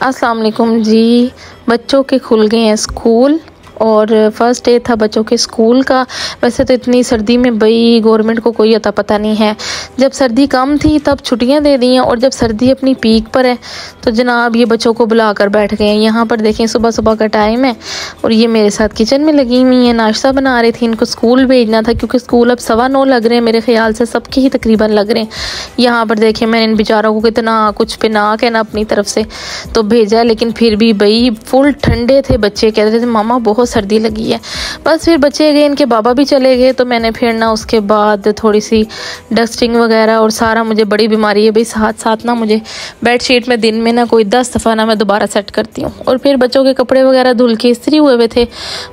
अस्सलाम वालेकुम जी। बच्चों के खुल गए हैं स्कूल और फर्स्ट डे था बच्चों के स्कूल का। वैसे तो इतनी सर्दी में भाई गवर्नमेंट को कोई अता पता नहीं है। जब सर्दी कम थी तब छुट्टियां दे दी हैं और जब सर्दी अपनी पीक पर है तो जनाब ये बच्चों को बुलाकर बैठ गए हैं। यहाँ पर देखें सुबह सुबह का टाइम है और ये मेरे साथ किचन में लगी हुई है, नाश्ता बना रही थी। इनको स्कूल भेजना था क्योंकि स्कूल अब 9:15 लग रहे हैं, मेरे ख्याल से सबके ही तकरीबन लग रहे हैं। यहाँ पर देखें मैंने इन बेचारों को कितना कुछ पिना के ना अपनी तरफ से तो भेजा, लेकिन फिर भी भाई फुल ठंडे थे बच्चे। कह रहे थे मामा बहुत सर्दी लगी है। बस फिर बच्चे गए, इनके बाबा भी चले गए तो मैंने फिर ना उसके बाद थोड़ी सी डस्टिंग वगैरह और सारा, मुझे बड़ी बीमारी है भाई, साथ साथ ना मुझे बेडशीट में दिन में ना कोई 10 दफ़ा ना मैं दोबारा सेट करती हूँ। और फिर बच्चों के कपड़े वगैरह धुल के इस्त्री हुए थे,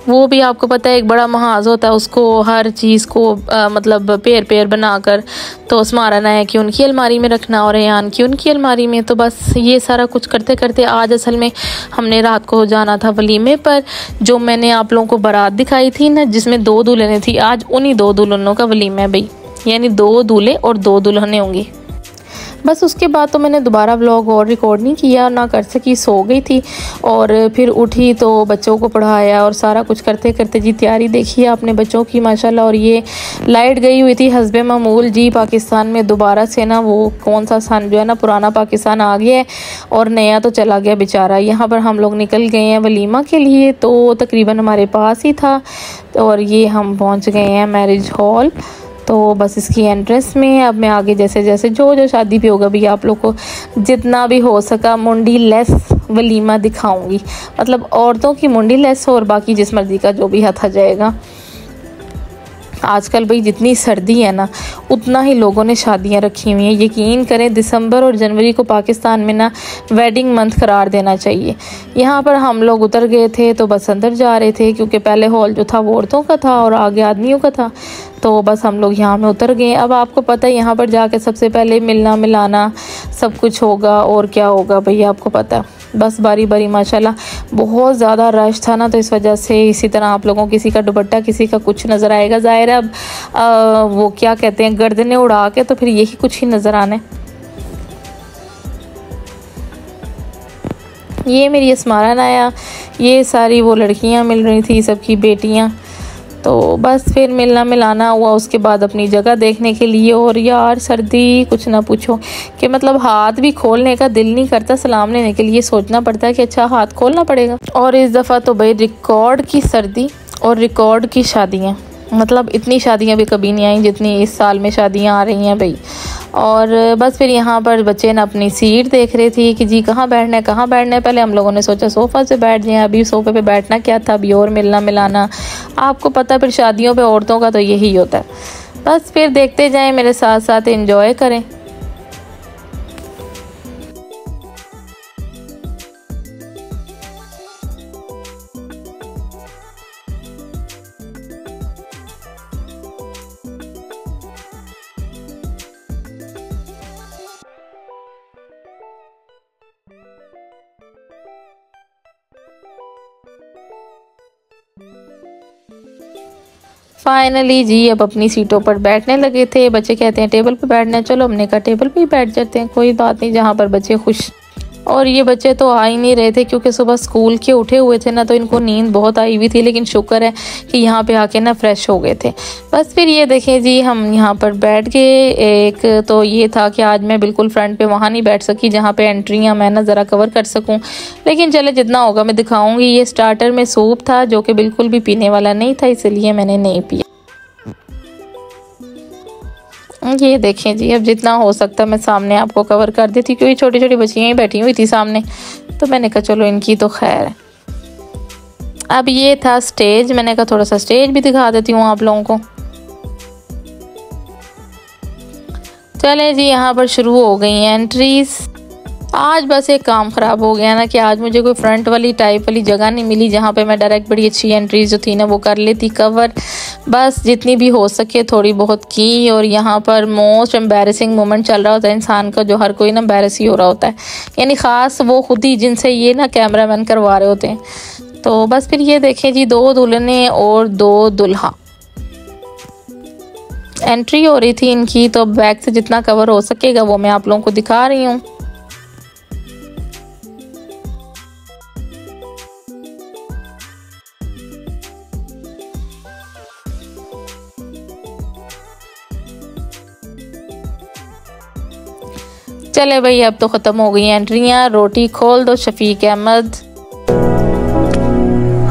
वो भी आपको पता है एक बड़ा महाज होता है, उसको हर चीज़ को मतलब पेयर पेयर बनाकर तो स्मारना है कि उनकी अलमारी में रखना और रेहान की उनकी अलमारी में। तो बस ये सारा कुछ करते करते आज असल में हमने रात को जाना था वलीमे पर, जो मैंने आप लोगों को बारात दिखाई थी ना जिसमें 2 दुल्हनें थी, आज उन्हीं 2 दुल्हनों का वलीमा है भाई, यानी 2 दूल्हे और 2 दुल्हनें होंगी। बस उसके बाद तो मैंने दोबारा व्लॉग और रिकॉर्ड नहीं किया, ना कर सकी, सो गई थी। और फिर उठी तो बच्चों को पढ़ाया और सारा कुछ करते करते जी तैयारी देखी आपने बच्चों की माशाल्लाह। और ये लाइट गई हुई थी हस्बे मामूल जी, पाकिस्तान में दोबारा से ना वो कौन सा सन जो है ना, पुराना पाकिस्तान आ गया है और नया तो चला गया बेचारा। यहाँ पर हम लोग निकल गए हैं वलीमा के लिए, तो तकरीबन हमारे पास ही था और ये हम पहुँच गए हैं मैरिज हॉल। तो बस इसकी एंट्रेंस में अब मैं आगे जैसे जैसे जो शादी पे होगा भी आप लोग को जितना भी हो सका मुंडी लेस वलीमा दिखाऊंगी, मतलब औरतों की मुंडी लेस हो और बाकी जिस मर्जी का जो भी हाथ आ जाएगा। आजकल भाई जितनी सर्दी है ना उतना ही लोगों ने शादियां रखी हुई हैं। यकीन करें दिसंबर और जनवरी को पाकिस्तान में ना वेडिंग मंथ करार देना चाहिए। यहाँ पर हम लोग उतर गए थे तो बस अंदर जा रहे थे क्योंकि पहले हॉल जो था वो औरतों का था और आगे आदमियों का था, तो बस हम लोग यहाँ में उतर गए। अब आपको पता है यहाँ पर जाके सबसे पहले मिलना मिलाना सब कुछ होगा और क्या होगा भाई आपको पता है। बस बारी बारी माशाल्लाह बहुत ज़्यादा रश था ना, तो इस वजह से इसी तरह आप लोगों किसी का दुपट्टा किसी का कुछ नज़र आएगा। ज़ाहिर है अब वो क्या कहते हैं गर्दनें उड़ा के तो फिर यही कुछ ही नज़र आने। ये मेरी अस्मारा नाया, ये सारी वो लड़कियां मिल रही थी, सबकी बेटियां। तो बस फिर मिलना मिलाना हुआ उसके बाद अपनी जगह देखने के लिए। और यार सर्दी कुछ ना पूछो कि मतलब हाथ भी खोलने का दिल नहीं करता, सलाम लेने के लिए सोचना पड़ता है कि अच्छा हाथ खोलना पड़ेगा। और इस दफ़ा तो भाई रिकॉर्ड की सर्दी और रिकॉर्ड की शादियाँ, मतलब इतनी शादियाँ भी कभी नहीं आई जितनी इस साल में शादियाँ आ रही हैं भाई। और बस फिर यहाँ पर बच्चे ना अपनी सीट देख रहे थे कि जी कहाँ बैठना है कहाँ बैठना है। पहले हम लोगों ने सोचा सोफ़ा से बैठ जाएं, अभी सोफ़े पे बैठना क्या था, अभी और मिलना मिलाना आपको पता, फिर शादियों पे औरतों का तो यही होता है। बस फिर देखते जाएं मेरे साथ साथ, एंजॉय करें। फाइनली जी अब अपनी सीटों पर बैठने लगे थे। बच्चे कहते हैं टेबल पे बैठना है, चलो हमने कहा टेबल पे ही बैठ जाते हैं, कोई बात नहीं, जहाँ पर बच्चे खुश। और ये बच्चे तो आ ही नहीं रहे थे क्योंकि सुबह स्कूल के उठे हुए थे ना, तो इनको नींद बहुत आई हुई थी, लेकिन शुक्र है कि यहाँ पे आके ना फ्रेश हो गए थे। बस फिर ये देखें जी हम यहाँ पर बैठ गए। एक तो ये था कि आज मैं बिल्कुल फ्रंट पे वहाँ नहीं बैठ सकी जहाँ पे एंट्रियाँ मैं ना ज़रा कवर कर सकूँ, लेकिन चले जितना होगा मैं दिखाऊँगी। ये स्टार्टर में सूप था जो कि बिल्कुल भी पीने वाला नहीं था, इसलिए मैंने नहीं पिया। ये देखें जी अब जितना हो सकता मैं सामने आपको कवर कर देती क्योंकि छोटी छोटी बच्चियाँ ही बैठी हुई थी सामने, तो मैंने कहा चलो इनकी तो खैर है। अब ये था स्टेज, मैंने कहा थोड़ा सा स्टेज भी दिखा देती हूँ आप लोगों को। चले जी यहाँ पर शुरू हो गई हैं एंट्रीज। आज बस एक काम ख़राब हो गया ना कि आज मुझे कोई फ्रंट वाली टाइप वाली जगह नहीं मिली जहाँ पे मैं डायरेक्ट बड़ी अच्छी एंट्रीज जो थी ना वो कर लेती कवर। बस जितनी भी हो सके थोड़ी बहुत की। और यहाँ पर मोस्ट एम्बैरेसिंग मोमेंट चल रहा होता है इंसान का, जो हर कोई ना एम्बैरेस ही हो रहा होता है, यानी ख़ास वो खुद ही जिनसे ये ना कैमरा मैन करवा रहे होते हैं। तो बस फिर ये देखें जी 2 दुल्हनें और 2 दुल्हा एंट्री हो रही थी इनकी। तो बैक से जितना कवर हो सकेगा वो मैं आप लोगों को दिखा रही हूँ। चले भाई, अब तो ख़त्म हो गई एंट्रियाँ। रोटी खोल दो शफीक अहमद।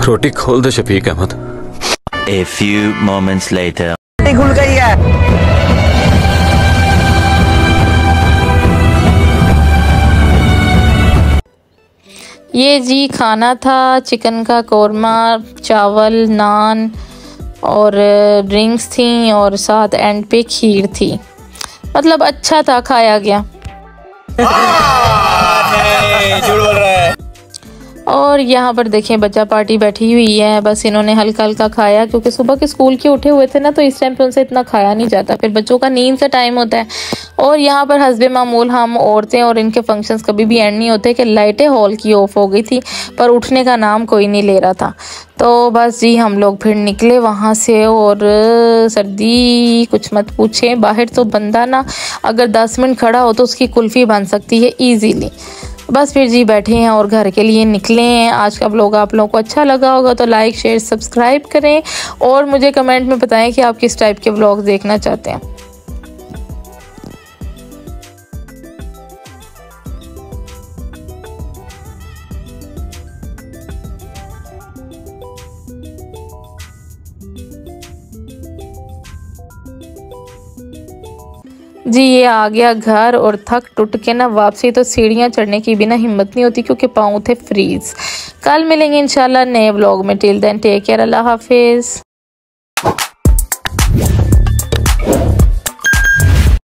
रोटी खोल दो Shafiq Ahmad. A few moments later. खुल गई है। ये जी खाना था, चिकन का कौरमा, चावल, नान और ड्रिंक्स थी और साथ एंड पे खीर थी। मतलब अच्छा था, खाया गया। नहीं, झूठ बोल रहा है। और यहाँ पर देखें बच्चा पार्टी बैठी हुई है, बस इन्होंने हल्का हल्का खाया क्योंकि सुबह के स्कूल के उठे हुए थे ना, तो इस टाइम पे उनसे इतना खाया नहीं जाता, फिर बच्चों का नींद का टाइम होता है। और यहाँ पर हस्बे मामूल हम औरतें और इनके फंक्शंस कभी भी एंड नहीं होते कि लाइटें हॉल की ऑफ हो गई थी पर उठने का नाम कोई नहीं ले रहा था। तो बस जी हम लोग फिर निकले वहाँ से, और सर्दी कुछ मत पूछे। बाहर तो बंदा ना अगर 10 मिनट खड़ा हो तो उसकी कुल्फ़ी बन सकती है ईजीली। बस फिर जी बैठे हैं और घर के लिए निकले हैं। आज का व्लॉग आप लोगों को अच्छा लगा होगा तो लाइक शेयर सब्सक्राइब करें और मुझे कमेंट में बताएं कि आप किस टाइप के व्लॉग देखना चाहते हैं। जी ये आ गया घर, और थक टूट के ना वापसी तो सीढ़ियाँ चढ़ने की भी ना हिम्मत नहीं होती क्योंकि पाँव थे फ्रीज। कल मिलेंगे इंशाल्लाह नए व्लॉग में। टिल देन टेक केयर, अल्लाह हाफिज़।